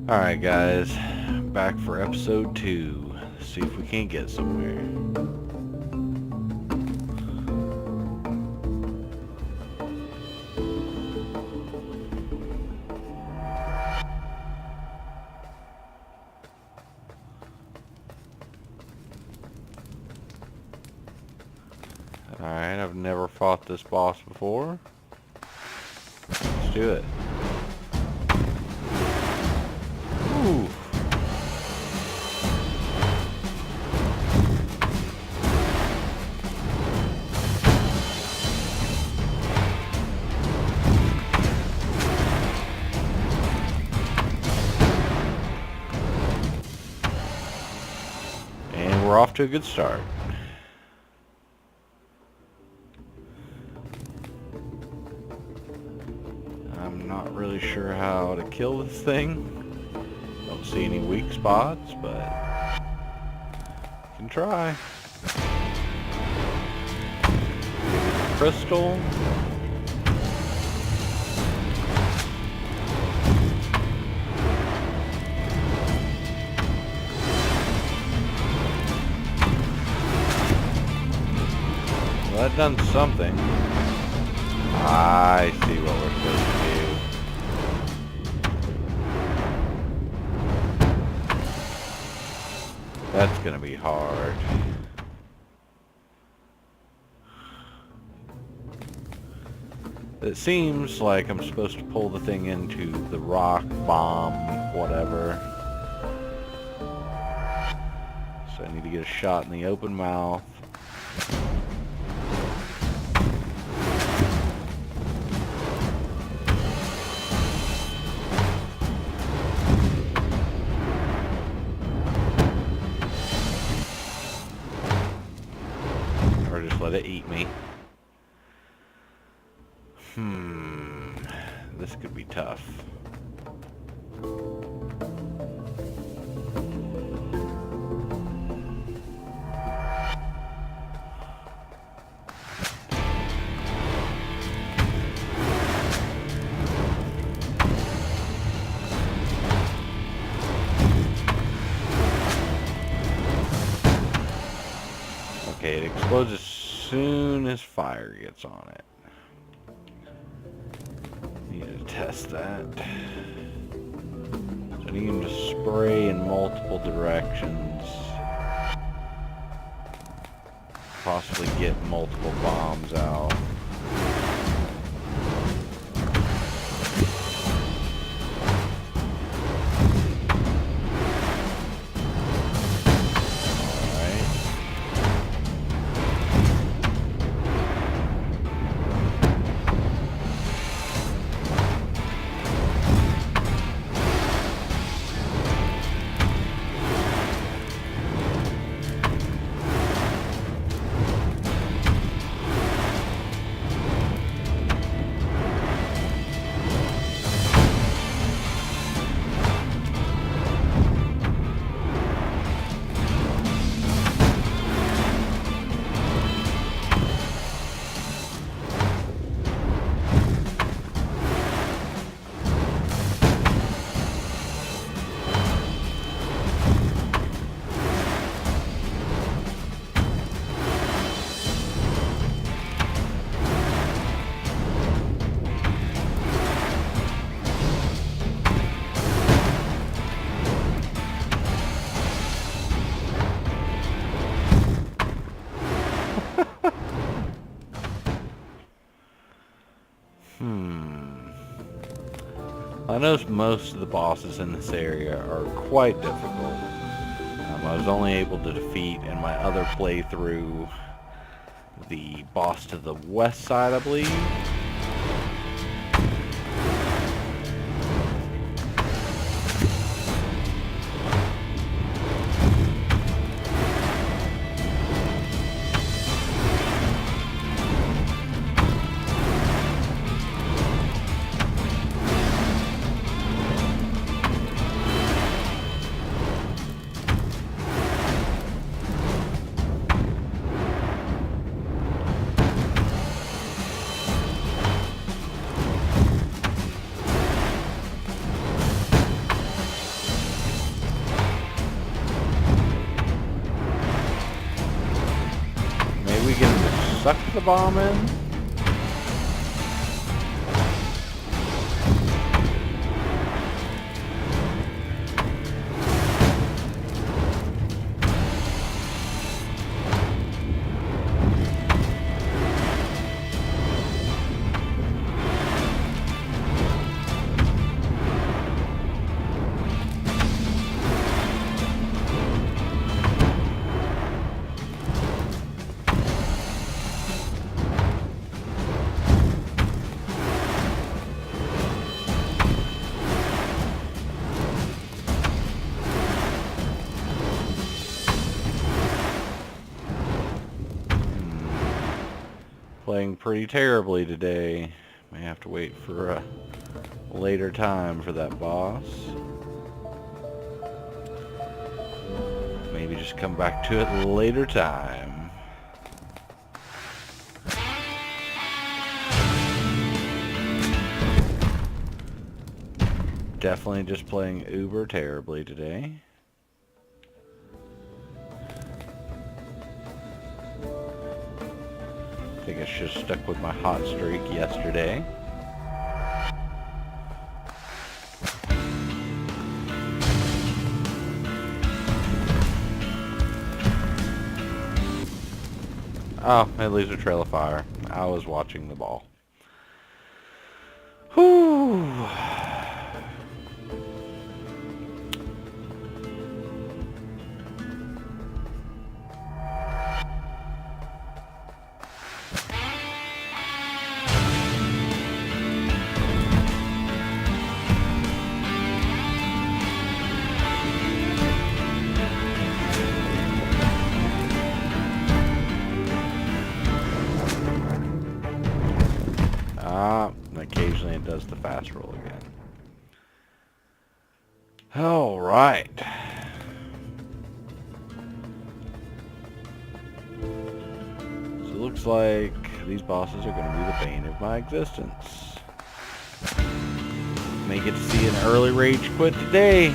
Alright guys, back for episode 2. See if we can't get somewhere. Alright, I've never fought this boss before. Let's do it. Ooh. And we're off to a good start. I'm not really sure how to kill this thing. Don't see any weak spots, but can try. Crystal. Well, that done something. I see what we're supposed to do. That's gonna be hard. It seems like I'm supposed to pull the thing into the rock, bomb, whatever. So I need to get a shot in the open mouth. Or just let it eat me. This could be tough. Okay, it explodes as soon as fire gets on it. Need to test that. So I need him to spray in multiple directions. Possibly get multiple bombs out. I noticed most of the bosses in this area are quite difficult. I was only able to defeat in my other playthrough the boss to the west side, I believe. suck the bomb in. Playing pretty terribly today. May have to wait for a later time for that boss. Maybe just come back to it later time. Definitely just playing uber terribly today. I think I should have stuck with my hot streak yesterday. Oh, it leaves a trail of fire. I was watching the ball. Whew. Occasionally it does the fast roll again. Alright. So it looks like these bosses are going to be the bane of my existence. May get to see an early rage quit today.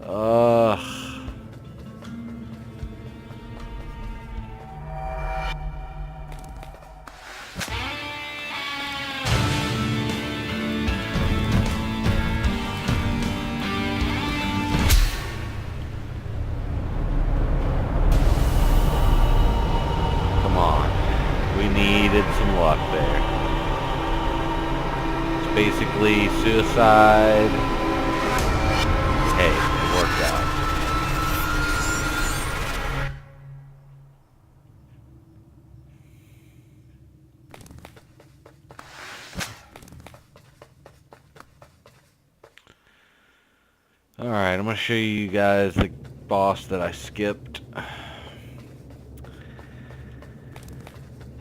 Ugh. Come on. We needed some luck there. It's basically suicide. Hey, it worked out. Alright, I'm going to show you guys the boss that I skipped.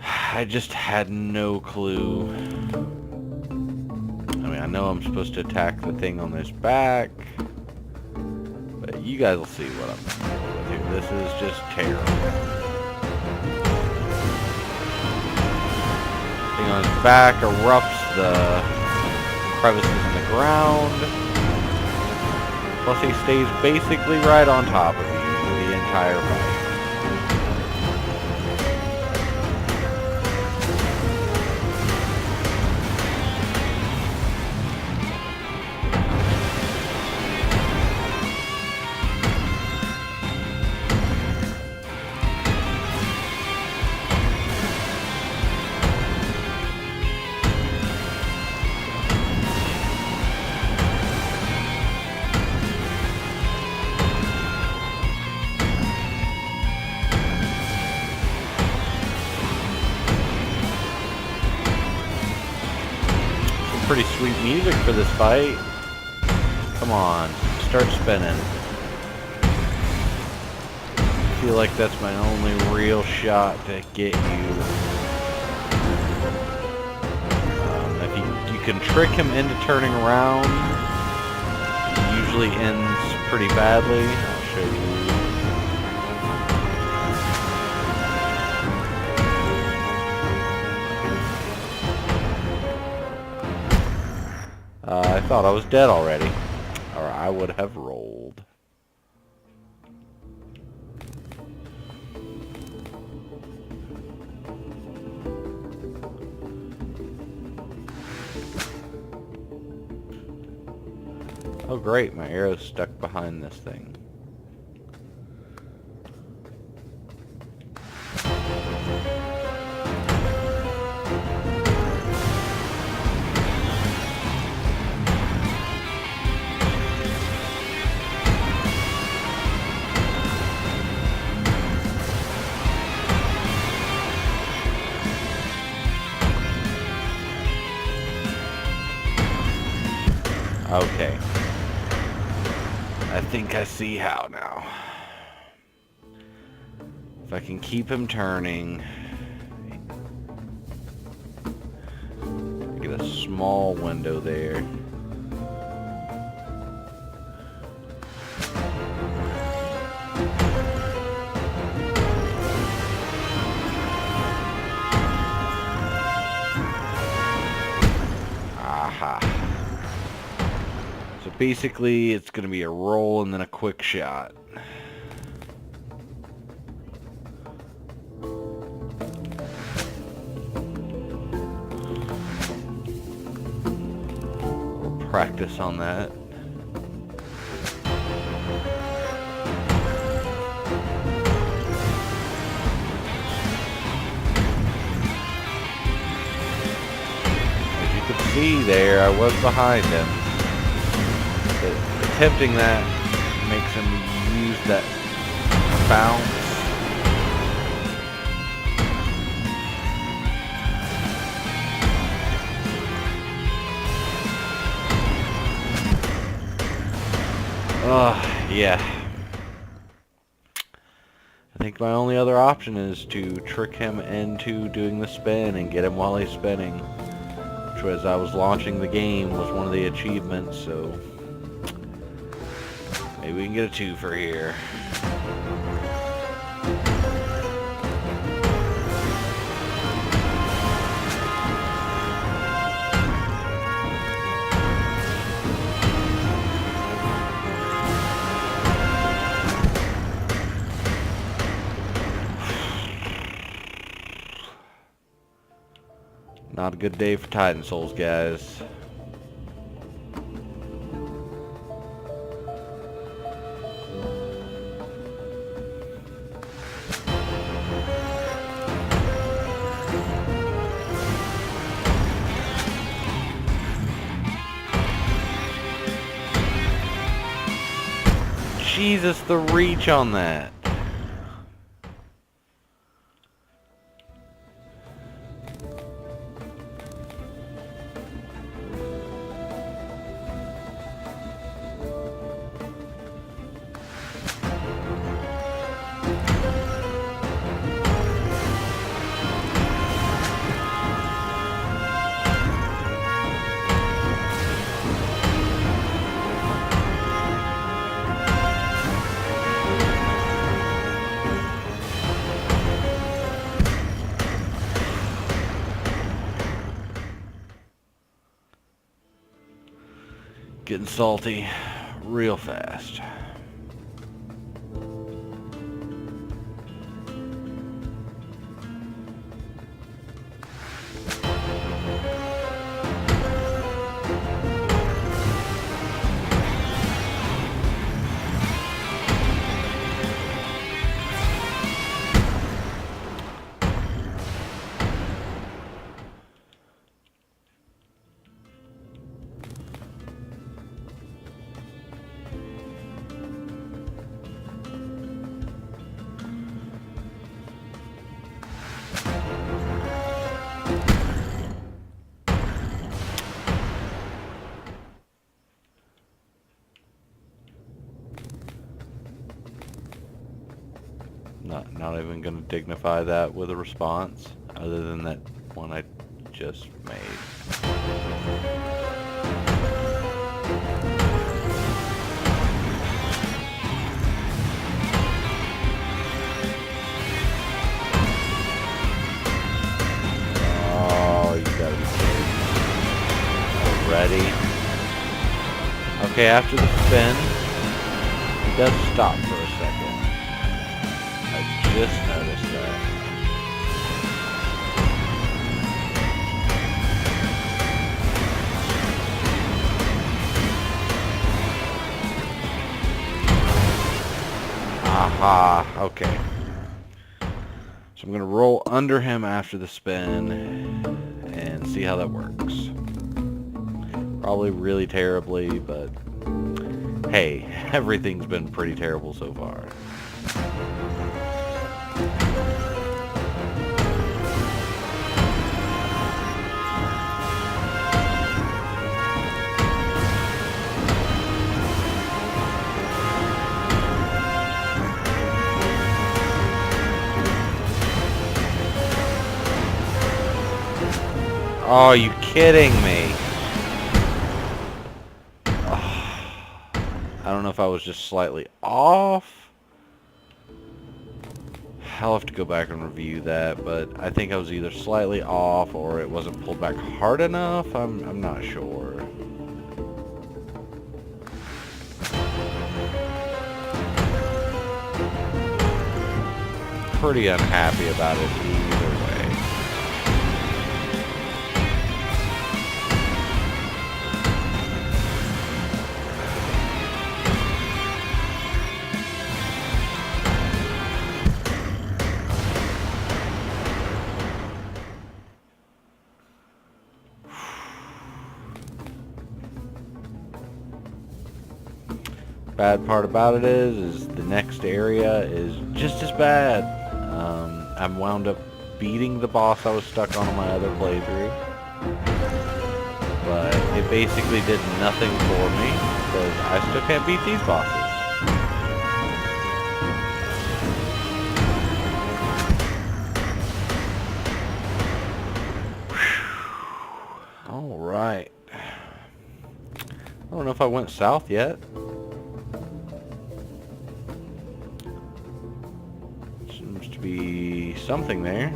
I just had no clue. I mean, I know I'm supposed to attack the thing on this back. But you guys will see what I'm doing. This is just terrible. Thing on his back erupts the crevices in the ground. Plus he stays basically right on top of you for the entire fight. Pretty sweet music for this fight. Come on, start spinning. I feel like that's my only real shot to get you. If you can trick him into turning around, it usually ends pretty badly. I'll show you. I thought I was dead already, or I would have rolled. Oh great, my arrow's stuck behind this thing. Okay. I think I see how now. If I can keep him turning, get a small window there. Aha. So basically, it's going to be a roll and then a quick shot. We'll practice on that. As you can see there, I was behind him. Attempting that makes him use that bounce. Yeah. I think my only other option is to trick him into doing the spin and get him while he's spinning, which, as I was launching the game, was one of the achievements, so maybe we can get a 2 for here. Not a good day for Titan Souls, guys. Jesus, the reach on that. Getting salty real fast. Not even going to dignify that with a response, other than that one I just made. Okay, after the spin, it does stop for a second. I just noticed that. Aha, okay. So I'm going to roll under him after the spin and see how that works. Probably really terribly, but hey, everything's been pretty terrible so far. Oh, are you kidding me? I don't know if I was just slightly off. I'll have to go back and review that, but I think I was either slightly off or it wasn't pulled back hard enough. I'm not sure. Pretty unhappy about it either way. Bad part about it is the next area is just as bad. I'm wound up beating the boss I was stuck on my other playthrough, but it basically did nothing for me because I still can't beat these bosses. All right. I don't know if I went south yet. Seems to be something there.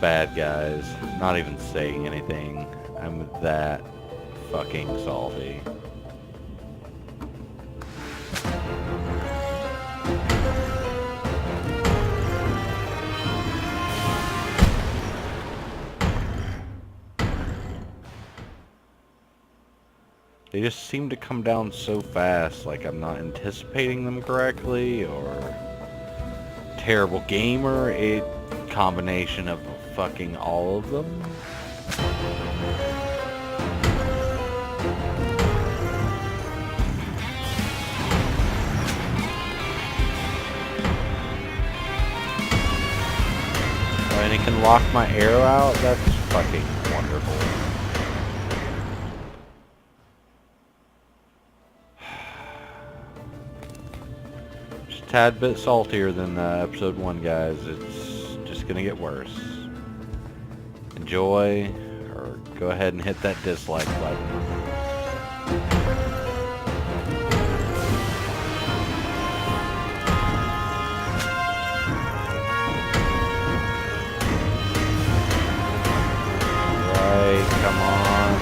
Bad guys. Not even saying anything. I'm that fucking salty. They just seem to come down so fast, like I'm not anticipating them correctly, or terrible gamer. A combination of fucking all of them. And it can lock my arrow out. That's fucking wonderful. Just a tad bit saltier than episode 1, guys. It's just gonna get worse. Enjoy, or go ahead and hit that dislike button. Right, come on.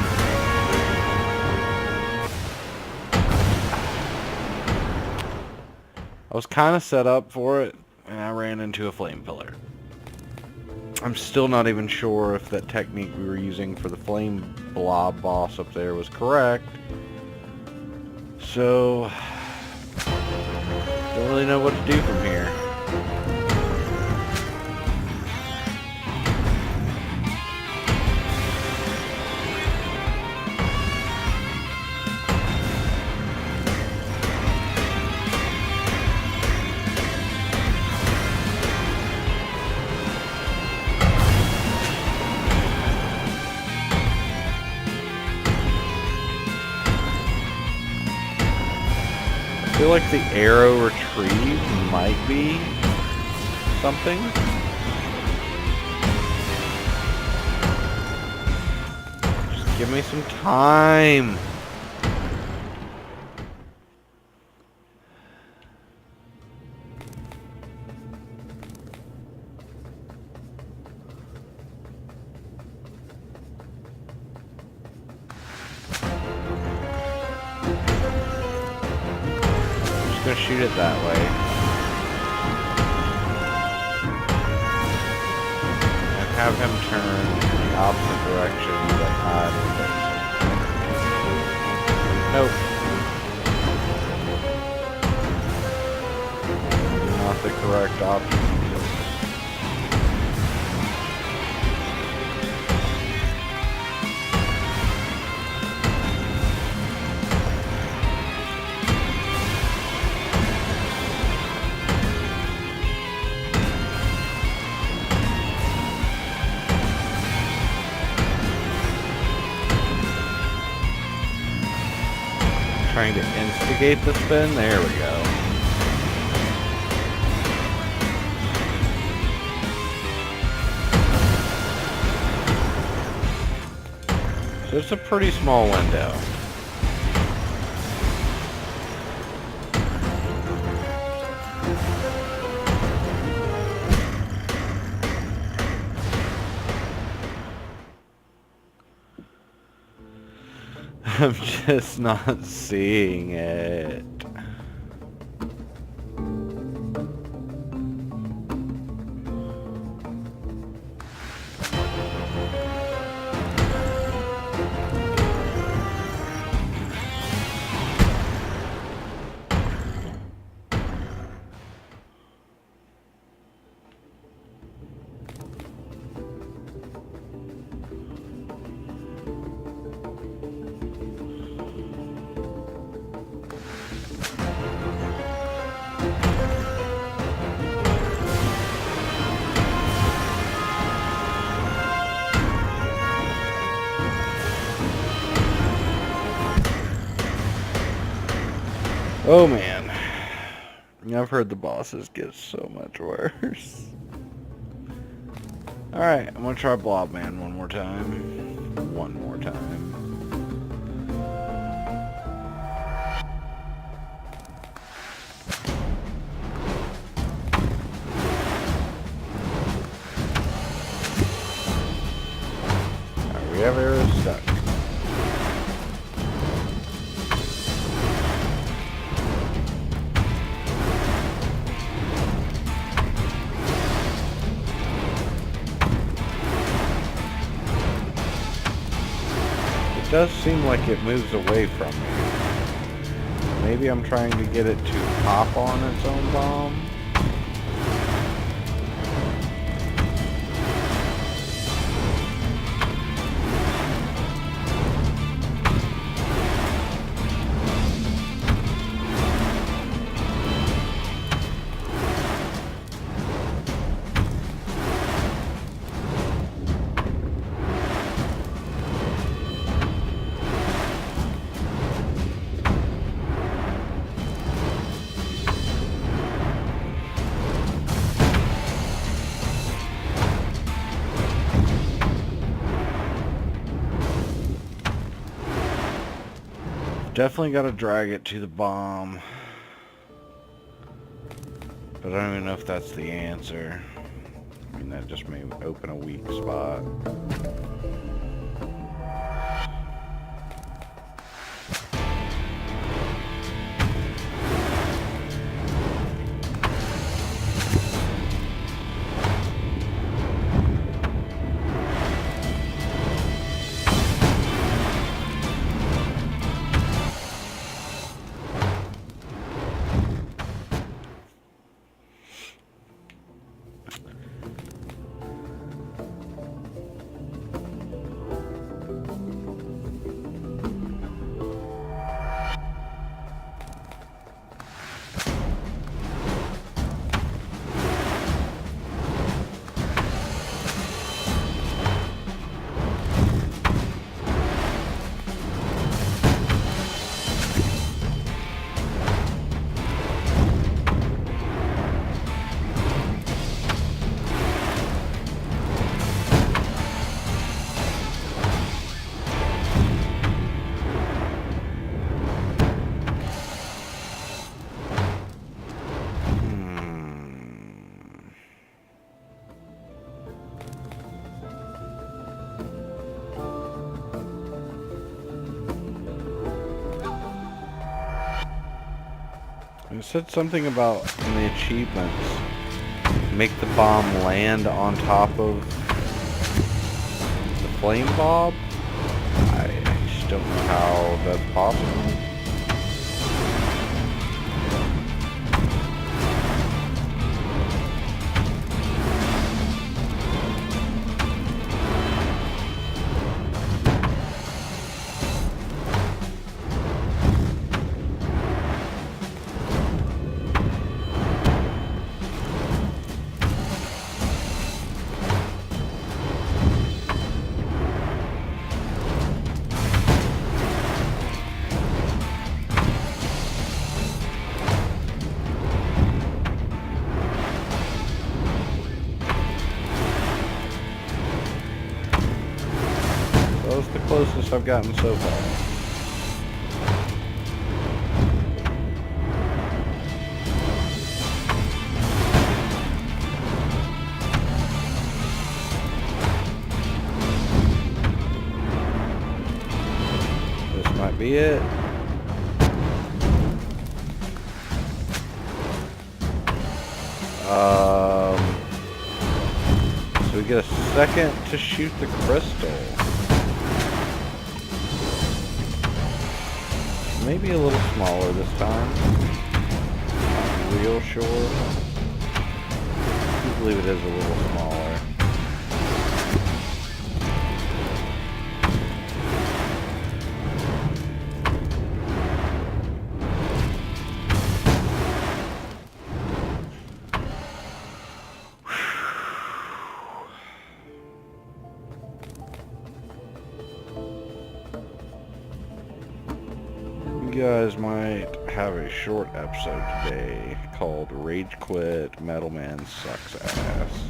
I was kind of set up for it, and I ran into a flame pillar. I'm still not even sure if that technique we were using for the flame blob boss up there was correct. So, don't really know what to do from here. feel like the arrow retrieve might be something. Just give me some time. Gonna shoot it that way. And have him turn in the opposite direction that I'm facing. Nope. Not the correct option. Trying to instigate the spin. There we go. So it's a pretty small window. I'm just not seeing it. Oh man, I've heard the bosses get so much worse. Alright, I'm gonna try Blob Man one more time. One more time. Alright, we have arrows stuck. It does seem like it moves away from me. Maybe I'm trying to get it to pop on its own bomb. Definitely got to drag it to the bomb. But I don't even know if that's the answer. I mean, that just may open a weak spot. It said something about in the achievements, make the bomb land on top of the flame bob. I just don't know how that's possible. That's the closest I've gotten so far. This might be it. So we get a second to shoot the crystal. Maybe a little smaller this time. Not real sure. I believe it is a little smaller. You guys might have a short episode today called Rage Quit, MetalManX Sucks Ass.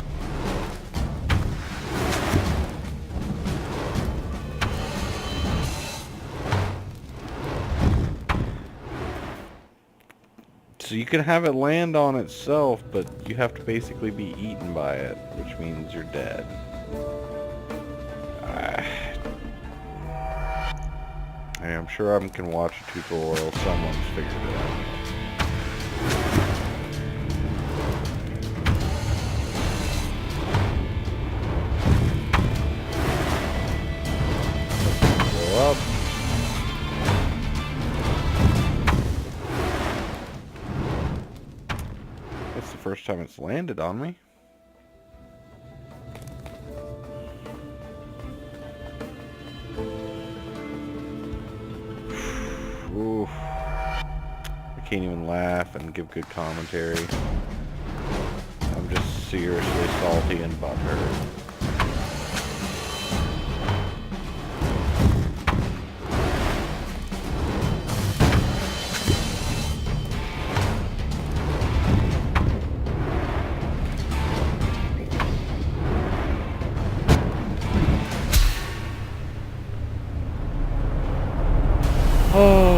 So you can have it land on itself, but you have to basically be eaten by it, which means you're dead. I'm sure I can watch a tutorial. Someone's figured it out. Blow up. That's the first time it's landed on me. Oof. I can't even laugh and give good commentary. I'm just seriously salty and butthurt. Oh.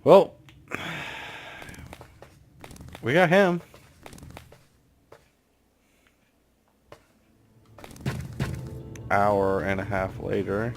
Well, we got him. Hour and a half later.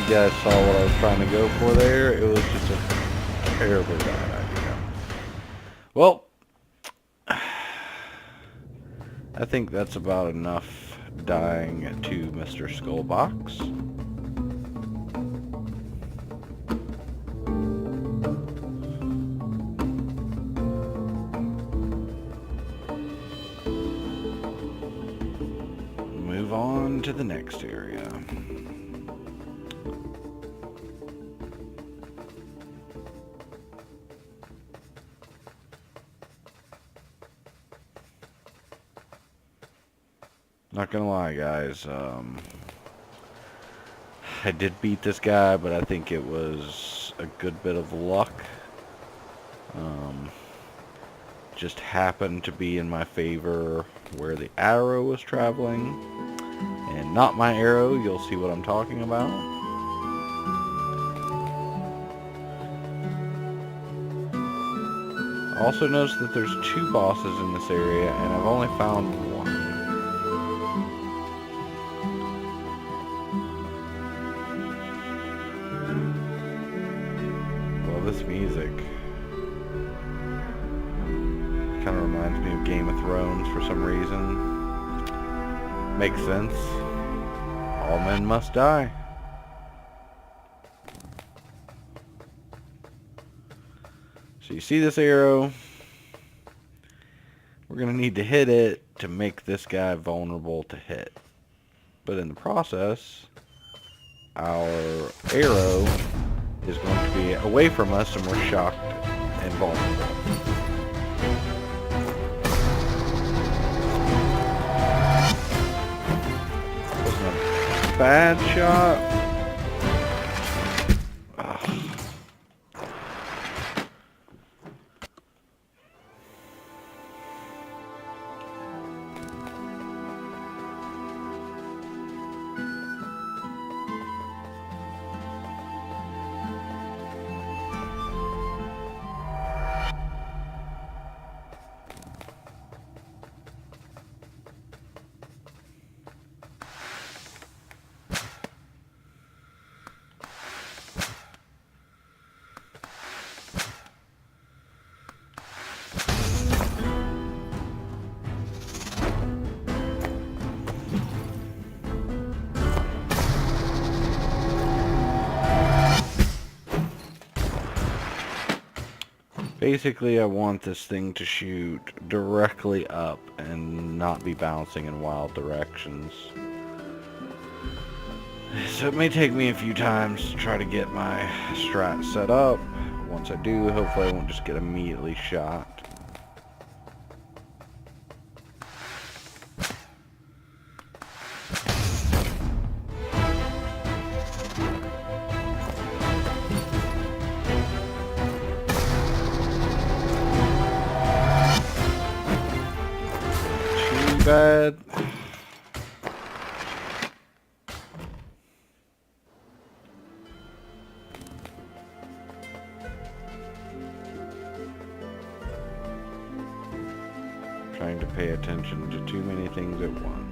You guys saw what I was trying to go for there. It was just a terribly bad idea. Well, I think that's about enough dying to Mr. Skullbox. Move on to the next area. Not gonna lie, guys. I did beat this guy, but I think it was a good bit of luck. Just happened to be in my favor where the arrow was traveling, and not my arrow. You'll see what I'm talking about. Also notice that there's 2 bosses in this area, and I've only found 1. Well, this music kind of reminds me of Game of Thrones for some reason. Makes sense. All men must die. So you see this arrow? We're going to need to hit it to make this guy vulnerable to hit. But in the process, our arrow is going to be away from us and we're shocked and vulnerable. Wasn't a bad shot. Basically, I want this thing to shoot directly up and not be bouncing in wild directions. So it may take me a few times to try to get my strat set up. Once I do, hopefully I won't just get immediately shot. Bad. Trying to pay attention to too many things at once.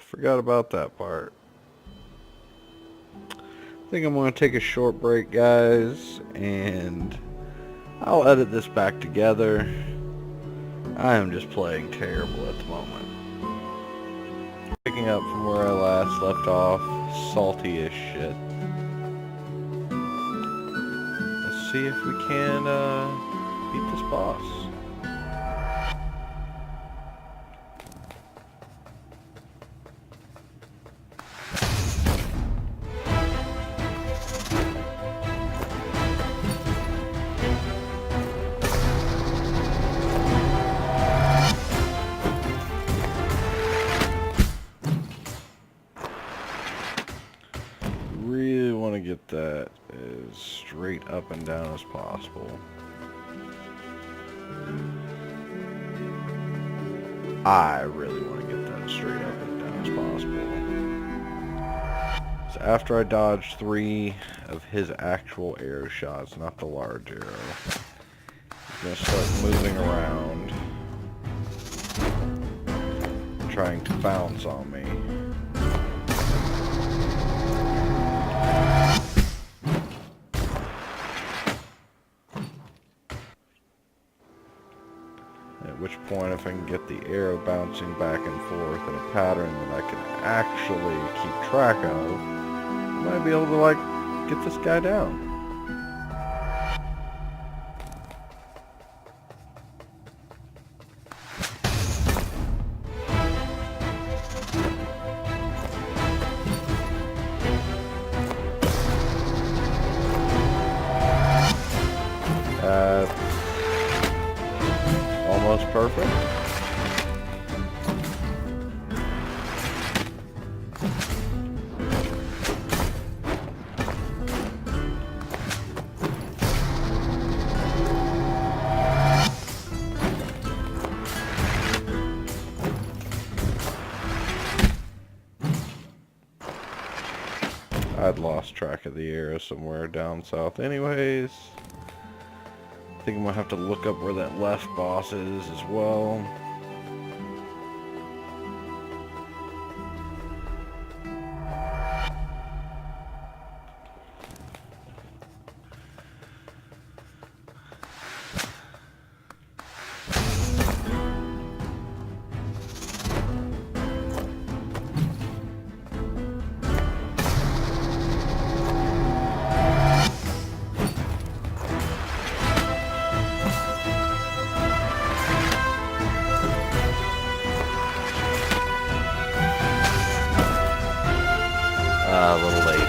Forgot about that part. I think I'm going to take a short break, guys, and I'll edit this back together. I am just playing terrible at the moment. Picking up from where I last left off, salty as shit. Let's see if we can beat this boss. Really want to get that as straight up and down as possible. I really want to get that straight up and down as possible. So after I dodge 3 of his actual arrow shots, not the large arrow, he's going to start moving around, trying to bounce on me. which point if I can get the arrow bouncing back and forth in a pattern that I can actually keep track of, I might be able to, like, get this guy down. Almost perfect. I'd lost track of the arrow somewhere down south anyways. I think I'm gonna have to look up where that left boss is as well. A little late.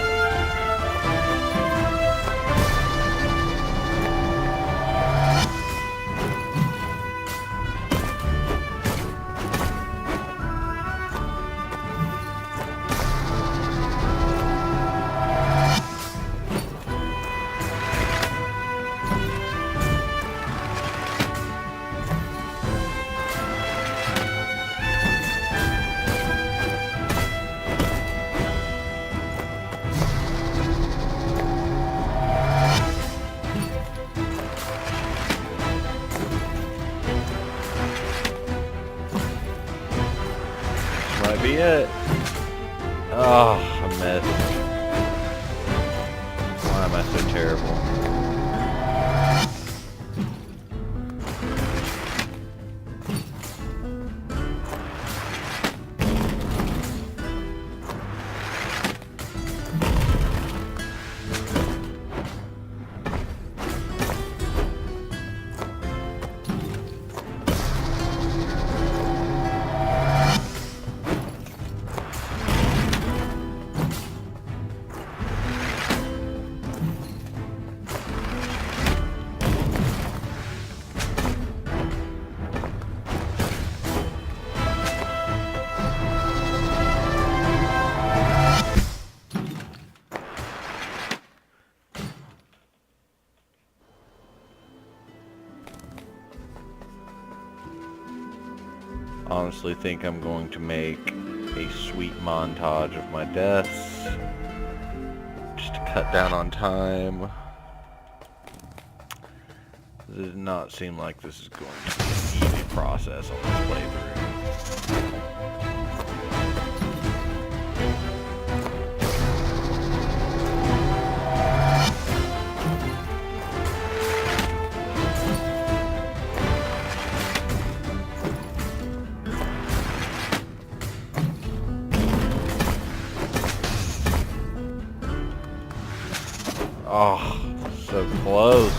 Might be it. Oh, I missed. Why am I so terrible? Honestly think I'm going to make a sweet montage of my deaths just to cut down on time. It does not seem like this is going to be an easy process on this playthrough. Oh, so close.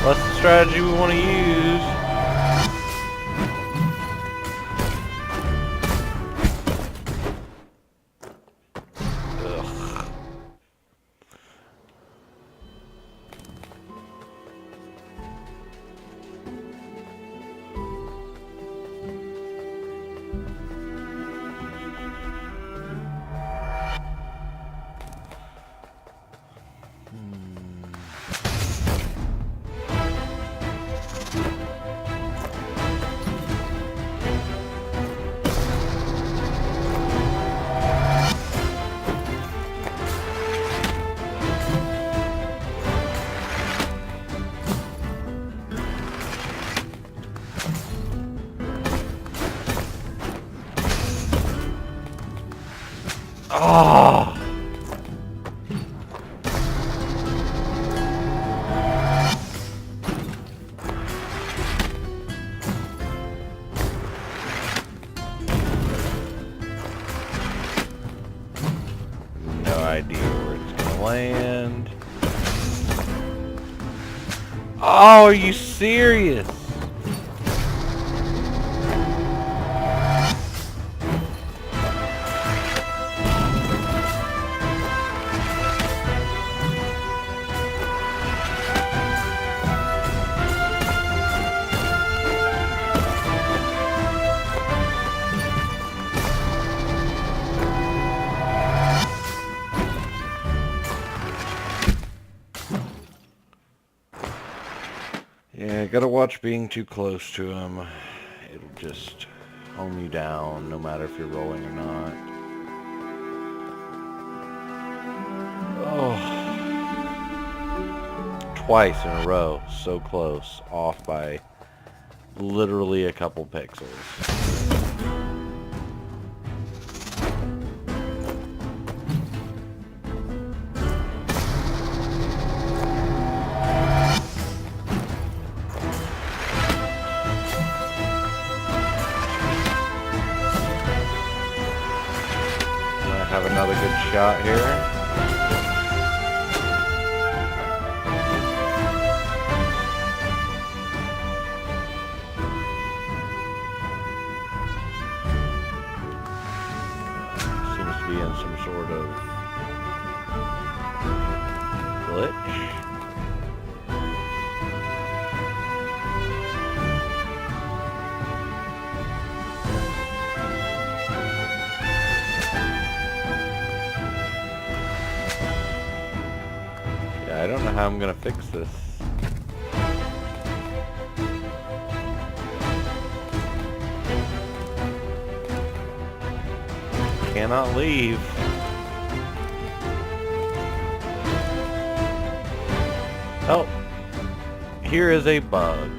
That's the strategy we want to use. Oh! No idea where it's gonna land. Oh, are you serious? Yeah, gotta watch being too close to him. It'll just home you down, no matter if you're rolling or not. Oh. Twice in a row, so close, off by literally a couple pixels. Have another good shot here. Seems to be in some sort of glitch. I don't know how I'm gonna fix this. Cannot leave. Oh, here is a bug.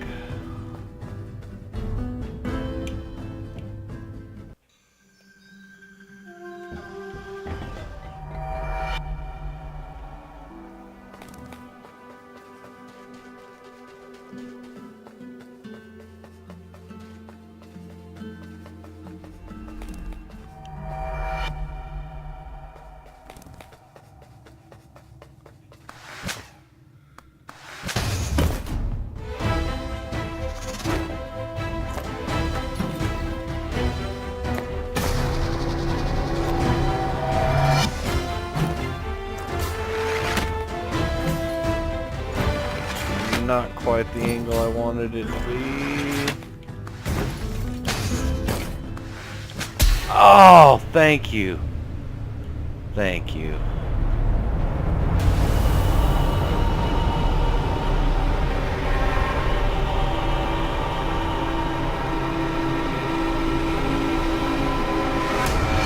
Not quite the angle I wanted it to be. Oh, thank you. Thank you.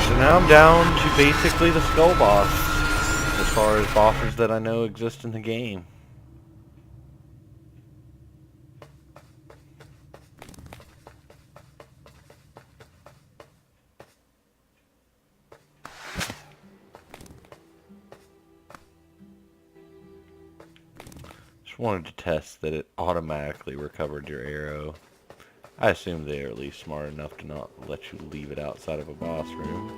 So now I'm down to basically the skull boss, as far as bosses that I know exist in the game. Wanted to test that it automatically recovered your arrow. I assume they are at least smart enough to not let you leave it outside of a boss room.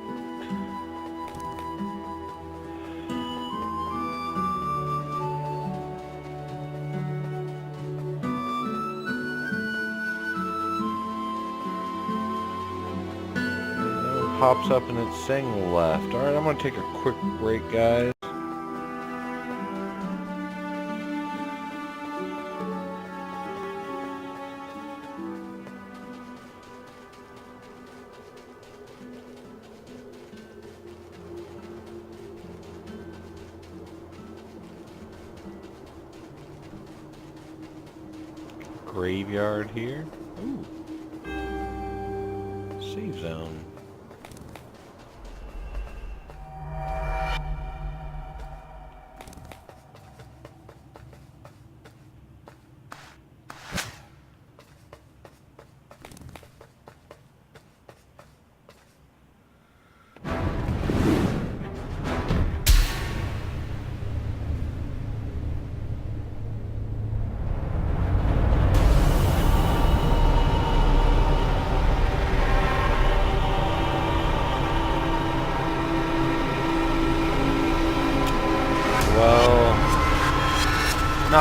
It pops up and it's saying left. Alright, I'm going to take a quick break, guys. Graveyard here. Ooh. Save zone.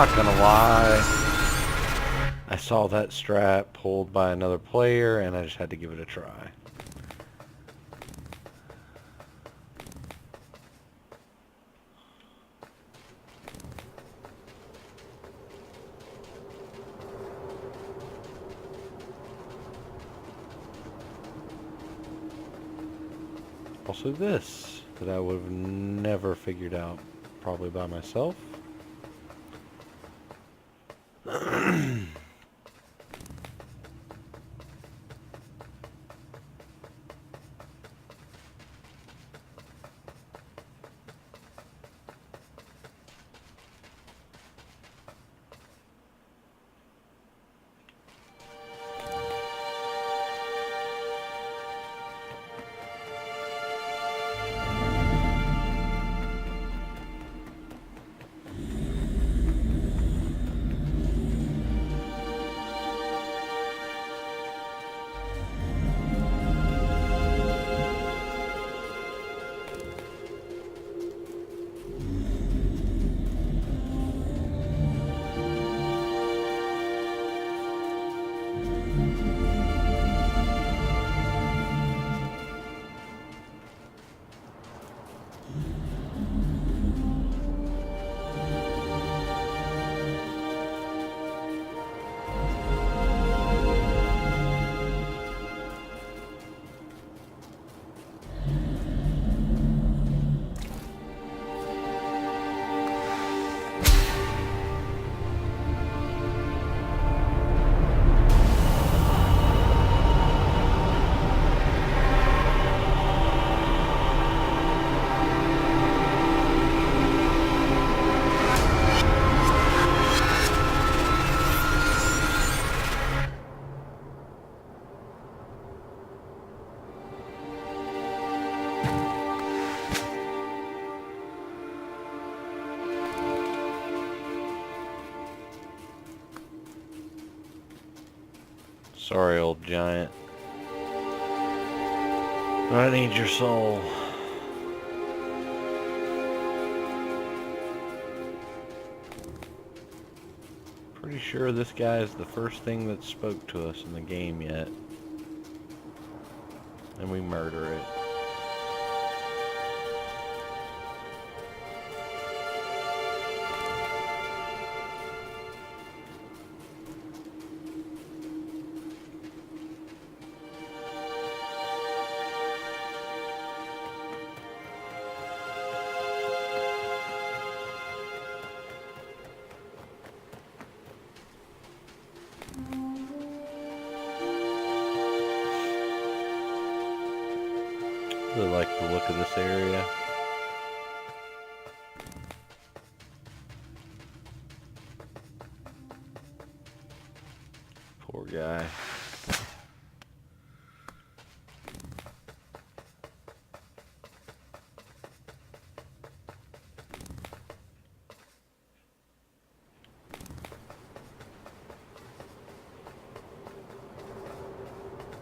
not gonna lie, I saw that strat pulled by another player and I just had to give it a try. Also this, that I would have never figured out probably by myself. Sorry, old giant. I need your soul. Pretty sure this guy is the first thing that spoke to us in the game yet. And we murder it. Really like the look of this area. Poor guy.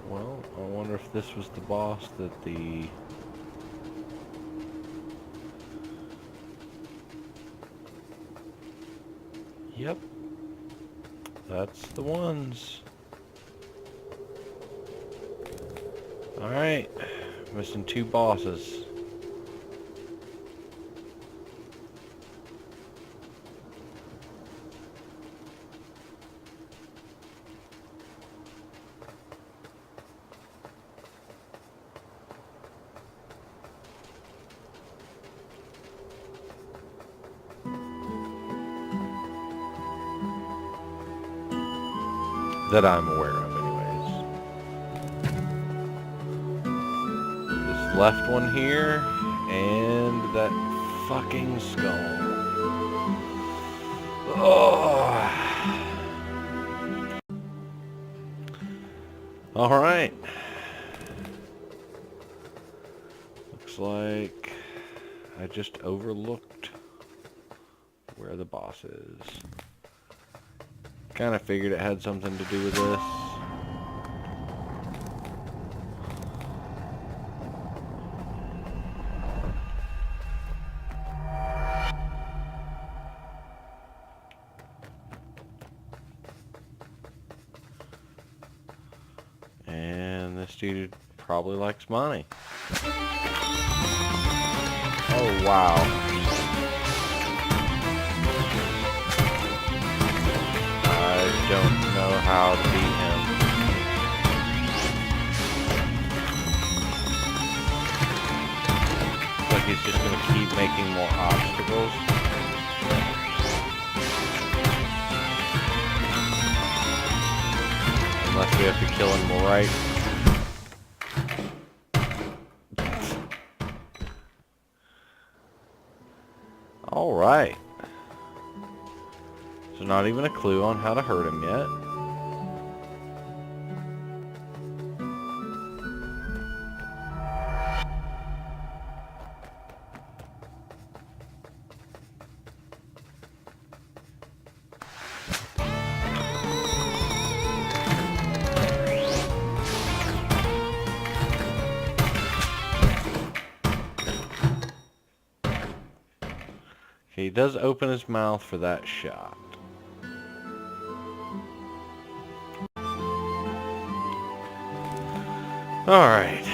Well, I wonder if this was the boss that the... Yep. That's the ones. Alright. Missing 2 bosses. That I'm aware of, anyways. This left one here, and that fucking skull. Oh. Alright. Looks like I just overlooked where the boss is. Kind of figured it had something to do with this. And this dude probably likes money. Oh, wow. I don't know how to beat him. Looks like he's just going to keep making more obstacles. Unless we have to kill him right. Alright. So not even a clue on how to hurt him yet. He does open his mouth for that shot. Alright.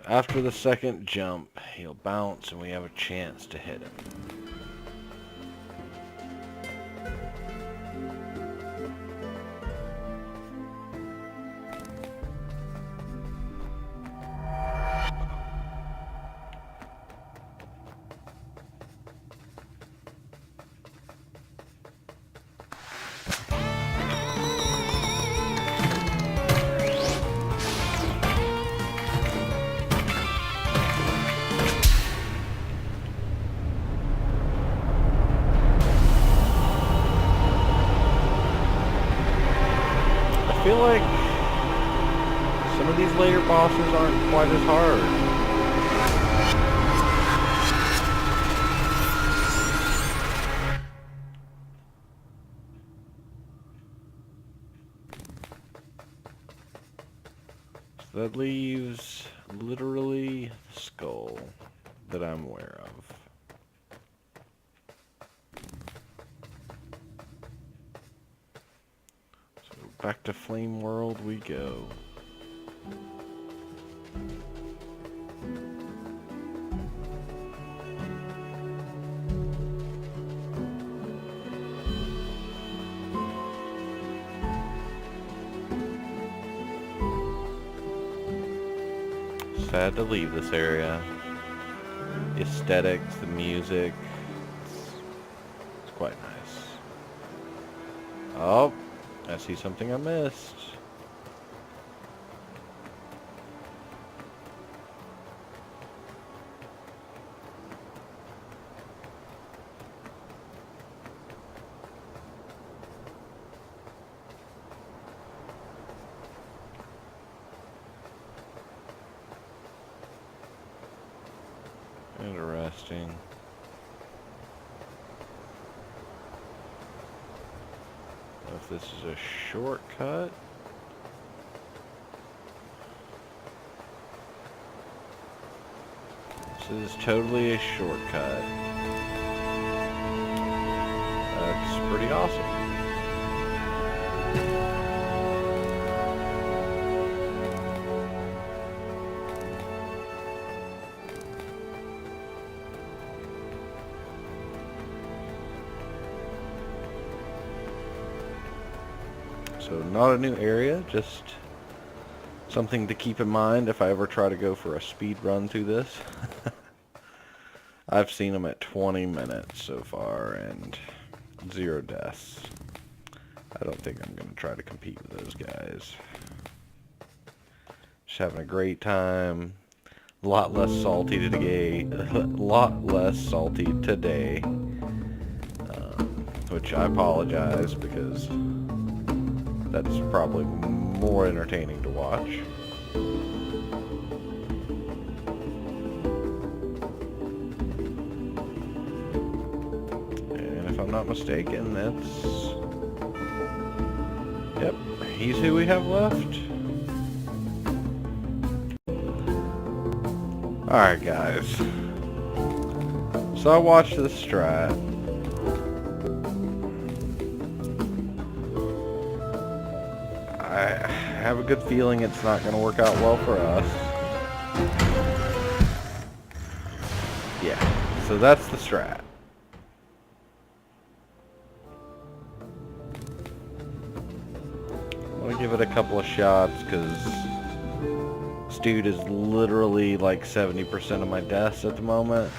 After the second jump, he'll bounce and we have a chance to hit him. I feel like some of these later bosses aren't quite as hard. So that leaves literally the skull that I'm aware of. Back to Flame World we go. Sad to leave this area. The aesthetics, the music, it's quite nice. Oh, I see something I missed. Interesting. If this is a shortcut. This is totally a shortcut. That's pretty awesome. So not a new area, just something to keep in mind if I ever try to go for a speed run through this. I've seen them at 20 minutes so far and 0 deaths. I don't think I'm going to try to compete with those guys. Just having a great time. A lot less salty today. Which I apologize because that's probably more entertaining to watch. not mistaken. That's... Yep, he's who we have left. Alright guys, so I watched this strat. I have a good feeling it's not going to work out well for us. Yeah, so that's the strat. I'm going to give it a couple of shots because this dude is literally like 70% of my deaths at the moment.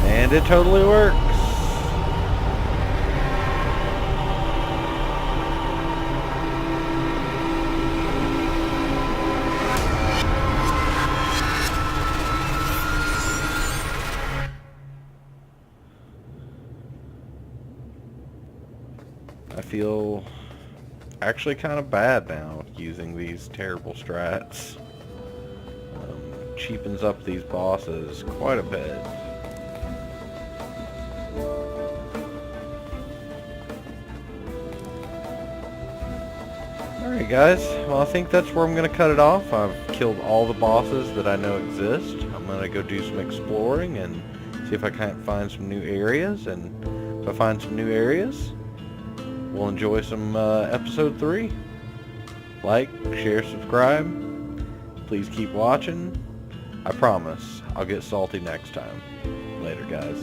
And it totally works. I feel actually kind of bad now using these terrible strats. Cheapens up these bosses quite a bit. Alright guys, well I think that's where I'm going to cut it off. I've killed all the bosses that I know exist. I'm going to go do some exploring and see if I can't find some new areas, and if I find some new areas, we'll enjoy some episode 3. Like, share, subscribe. Please keep watching. I promise I'll get salty next time. Later guys.